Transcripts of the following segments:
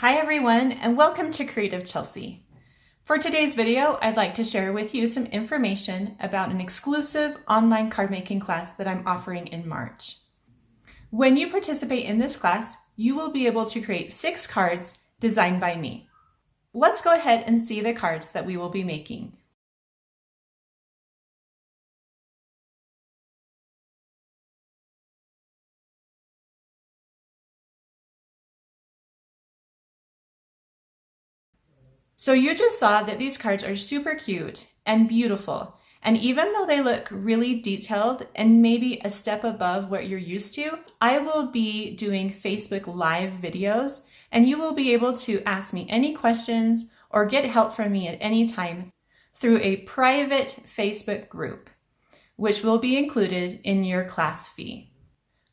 Hi everyone, and welcome to Creative Chelsea. For today's video, I'd like to share with you some information about an exclusive online card making class that I'm offering in March. When you participate in this class, you will be able to create 6 cards designed by me. Let's go ahead and see the cards that we will be making. So you just saw that these cards are super cute and beautiful. And even though they look really detailed and maybe a step above what you're used to, I will be doing Facebook Live videos and you will be able to ask me any questions or get help from me at any time through a private Facebook group, which will be included in your class fee.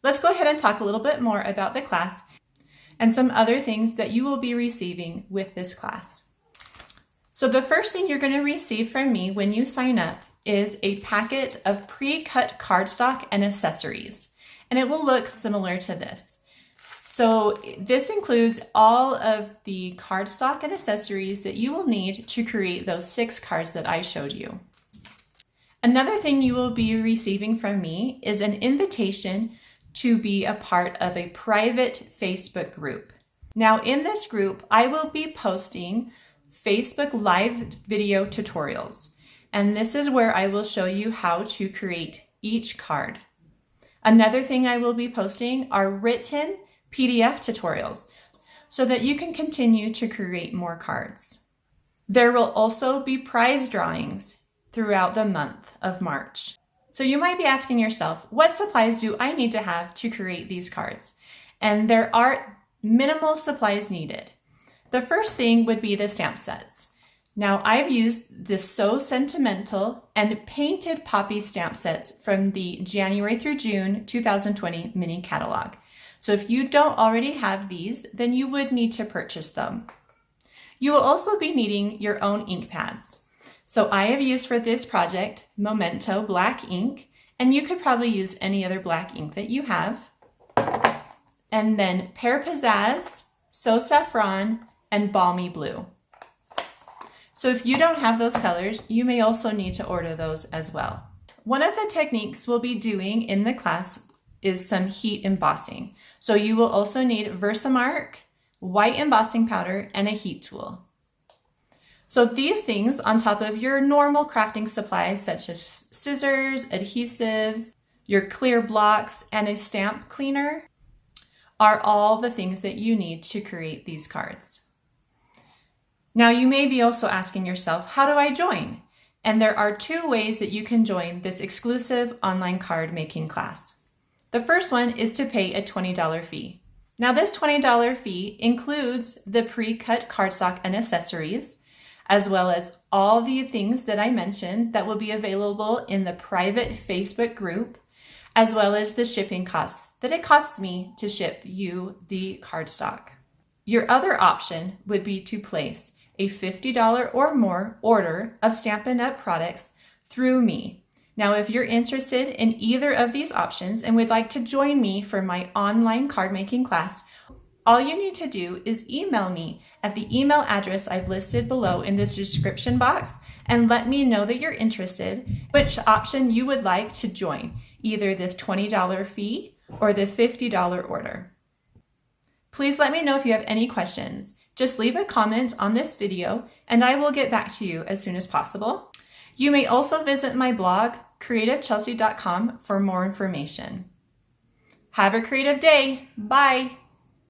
Let's go ahead and talk a little bit more about the class and some other things that you will be receiving with this class. So the first thing you're going to receive from me when you sign up is a packet of pre-cut cardstock and accessories, and it will look similar to this. So this includes all of the cardstock and accessories that you will need to create those 6 cards that I showed you. Another thing you will be receiving from me is an invitation to be a part of a private Facebook group. Now in this group, I will be posting Facebook Live video tutorials, and this is where I will show you how to create each card. Another thing I will be posting are written PDF tutorials so that you can continue to create more cards. There will also be prize drawings throughout the month of March. So you might be asking yourself, what supplies do I need to have to create these cards? And there are minimal supplies needed. The first thing would be the stamp sets. Now I've used the So Sentimental and Painted Poppies stamp sets from the January through June 2020 mini catalog. So if you don't already have these, then you would need to purchase them. You will also be needing your own ink pads. So I have used for this project Memento black ink, and you could probably use any other black ink that you have. And then Pear Pizzazz, So Saffron, and Balmy blue. So if you don't have those colors, you may also need to order those as well. One of the techniques we'll be doing in the class is some heat embossing. So you will also need VersaMark, white embossing powder, and a heat tool. So these things on top of your normal crafting supplies such as scissors, adhesives, your clear blocks, and a stamp cleaner are all the things that you need to create these cards. Now you may be also asking yourself, how do I join? And there are 2 ways that you can join this exclusive online card making class. The first one is to pay a $20 fee. Now this $20 fee includes the pre-cut cardstock and accessories, as well as all the things that I mentioned that will be available in the private Facebook group, as well as the shipping costs that it costs me to ship you the cardstock. Your other option would be to place a $50 or more order of Stampin' Up! Products through me. Now, if you're interested in either of these options and would like to join me for my online card making class, all you need to do is email me at the email address I've listed below in this description box and let me know that you're interested, which option you would like to join, either the $20 fee or the $50 order. Please let me know if you have any questions. Just leave a comment on this video and I will get back to you as soon as possible. You may also visit my blog, creativechelsea.com, for more information. Have a creative day. Bye.